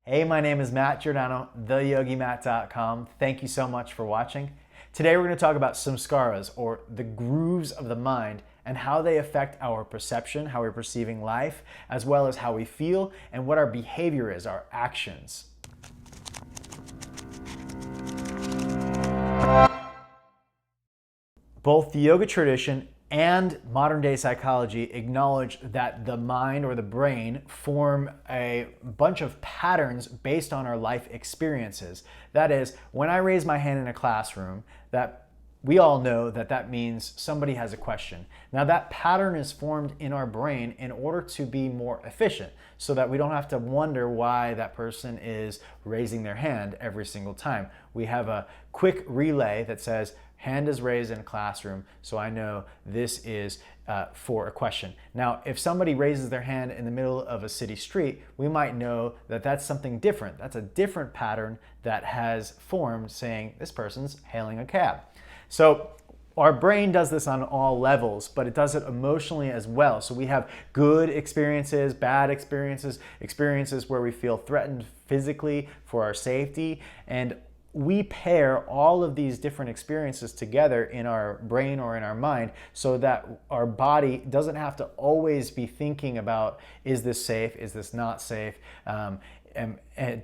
Hey, my name is Matt Giordano, theyogimat.com. Thank you so much for watching. Today we're going to talk about samskaras, or the grooves of the mind, and how they affect our perception, how we're perceiving life, as well as how we feel, and what our behavior is, our actions. Both the yoga tradition and modern day psychology acknowledge that the mind or the brain form a bunch of patterns based on our life experiences. That is, when I raise my hand in a classroom, that we all know that that means somebody has a question. Now that pattern is formed in our brain in order to be more efficient, so that we don't have to wonder why that person is raising their hand every single time. We have a quick relay that says, hand is raised in a classroom, so I know this is for a question. Now, if somebody raises their hand in the middle of a city street, we might know that that's something different. That's a different pattern that has formed, saying this person's hailing a cab. So our brain does this on all levels, but it does it emotionally as well. So we have good experiences, bad experiences, experiences where we feel threatened physically for our safety, and we pair all of these different experiences together in our brain or in our mind so that our body doesn't have to always be thinking about, is this safe, is this not safe,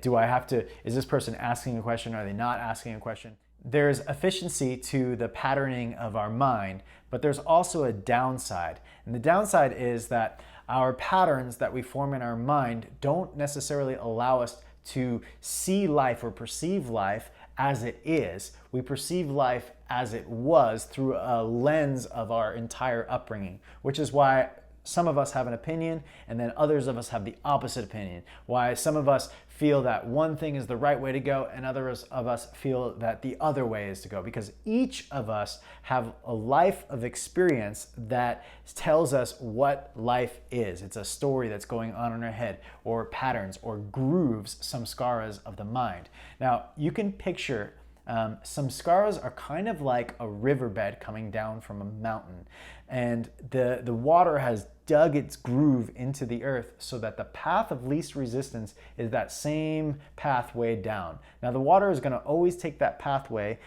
do I have to, is this person asking a question, are they not asking a question? There's efficiency to the patterning of our mind, but there's also a downside. And the downside is that our patterns that we form in our mind don't necessarily allow us to see life or perceive life as it is. We perceive life as it was through a lens of our entire upbringing, which is why some of us have an opinion and then others of us have the opposite opinion. Why some of us feel that one thing is the right way to go and others of us feel that the other way is to go, because each of us have a life of experience that tells us what life is. It's a story that's going on in our head, or patterns or grooves, samskaras of the mind. Now, you can picture samskaras are kind of like a riverbed coming down from a mountain, and the water has dug its groove into the earth so that the path of least resistance is that same pathway down. Now the water is going to always take that pathway,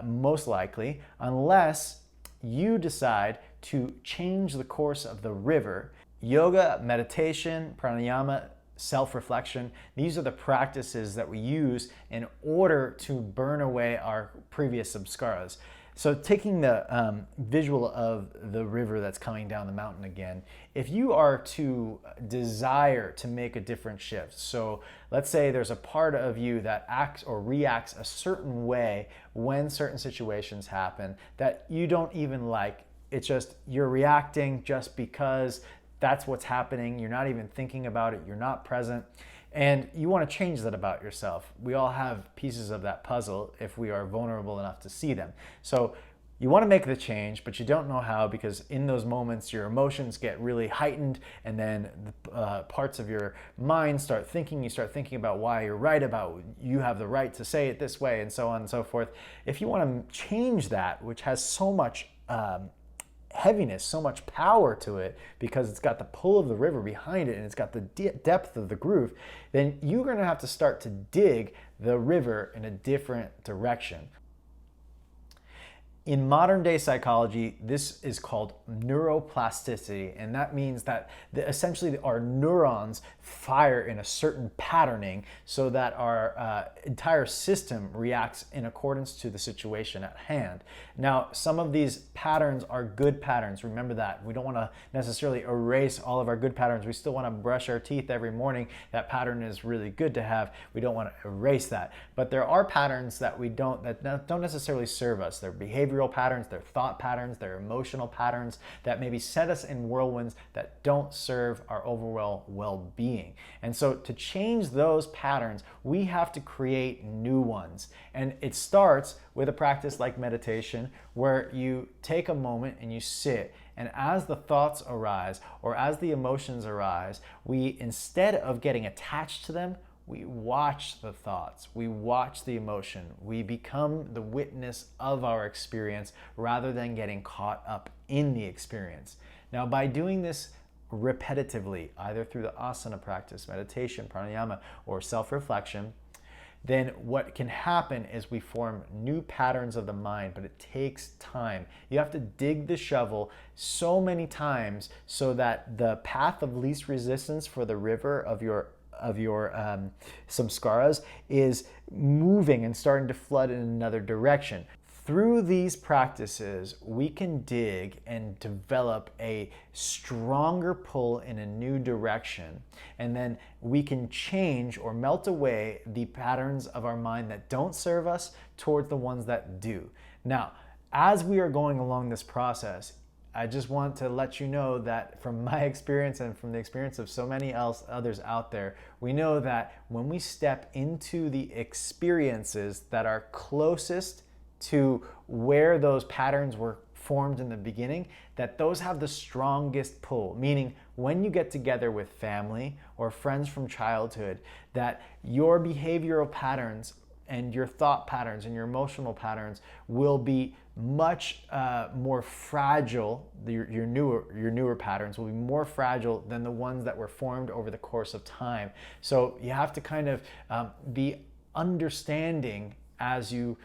most likely, unless you decide to change the course of the river. Yoga, meditation, pranayama, self-reflection, these are the practices that we use in order to burn away our previous samskaras. So taking the visual of the river that's coming down the mountain again, if you are to desire to make a different shift, so let's say there's a part of you that acts or reacts a certain way when certain situations happen that you don't even like, it's just you're reacting just because that's what's happening. You're not even thinking about it. You're not present. And you want to change that about yourself. We all have pieces of that puzzle if we are vulnerable enough to see them. So you want to make the change, but you don't know how, because in those moments your emotions get really heightened, and then parts of your mind start thinking. You start thinking about why you're right, about you have the right to say it this way, and so on and so forth. If you want to change that, which has so much heaviness, so much power to it, because it's got the pull of the river behind it and it's got the depth of the groove, then you're going to have to start to dig the river in a different direction. In modern day psychology, this is called neuroplasticity, and that means that essentially our neurons fire in a certain patterning so that our entire system reacts in accordance to the situation at hand. Now, some of these patterns are good patterns. Remember that. We don't want to necessarily erase all of our good patterns. We still want to brush our teeth every morning. That pattern is really good to have. We don't want to erase that. But there are patterns that don't necessarily serve us. They're behavioral patterns, their thought patterns, their emotional patterns that maybe set us in whirlwinds that don't serve our overall well-being. And so to change those patterns, we have to create new ones. And it starts with a practice like meditation, where you take a moment and you sit, and as the thoughts arise or as the emotions arise, we, instead of getting attached to them, we watch the thoughts, we watch the emotion, we become the witness of our experience rather than getting caught up in the experience. Now, by doing this repetitively, either through the asana practice, meditation, pranayama, or self-reflection, then what can happen is we form new patterns of the mind, but it takes time. You have to dig the shovel so many times so that the path of least resistance for the river of your samskaras is moving and starting to flood in another direction. Through these practices, we can dig and develop a stronger pull in a new direction. And then we can change or melt away the patterns of our mind that don't serve us towards the ones that do. Now, as we are going along this process, I just want to let you know that from my experience and from the experience of so many others out there, we know that when we step into the experiences that are closest to where those patterns were formed in the beginning, that those have the strongest pull. Meaning when you get together with family or friends from childhood, that your behavioral patterns and your thought patterns and your emotional patterns will be much more fragile. Your newer patterns will be more fragile than the ones that were formed over the course of time. So you have to kind of be understanding as you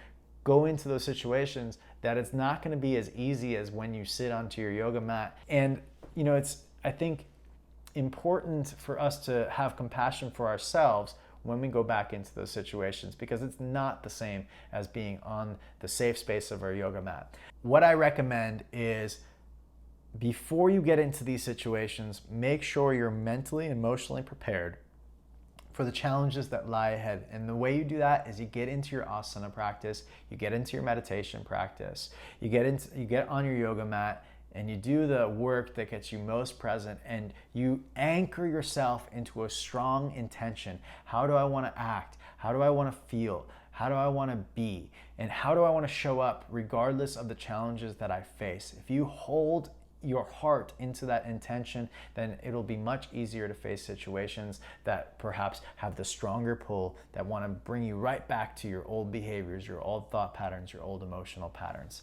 go into those situations that it's not going to be as easy as when you sit onto your yoga mat. And it's, I think, important for us to have compassion for ourselves when we go back into those situations, because it's not the same as being on the safe space of our yoga mat. What I recommend is, before you get into these situations, make sure you're mentally and emotionally prepared for the challenges that lie ahead. And the way you do that is you get into your asana practice, you get into your meditation practice, you get on your yoga mat, and you do the work that gets you most present, and you anchor yourself into a strong intention. How do I want to act? How do I want to feel? How do I want to be? And how do I want to show up regardless of the challenges that I face? If you hold your heart into that intention, then it'll be much easier to face situations that perhaps have the stronger pull, that want to bring you right back to your old behaviors, your old thought patterns, your old emotional patterns.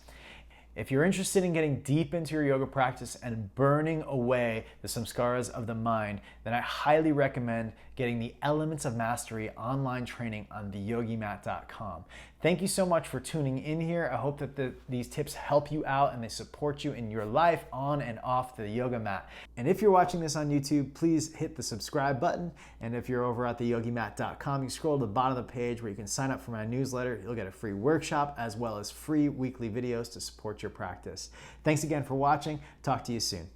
If you're interested in getting deep into your yoga practice and burning away the samskaras of the mind, then I highly recommend getting the Elements of Mastery online training on theyogimat.com. Thank you so much for tuning in here. I hope that these tips help you out and they support you in your life on and off the yoga mat. And if you're watching this on YouTube, please hit the subscribe button. And if you're over at theyogimat.com, you scroll to the bottom of the page where you can sign up for my newsletter. You'll get a free workshop as well as free weekly videos to support your practice. Thanks again for watching. Talk to you soon.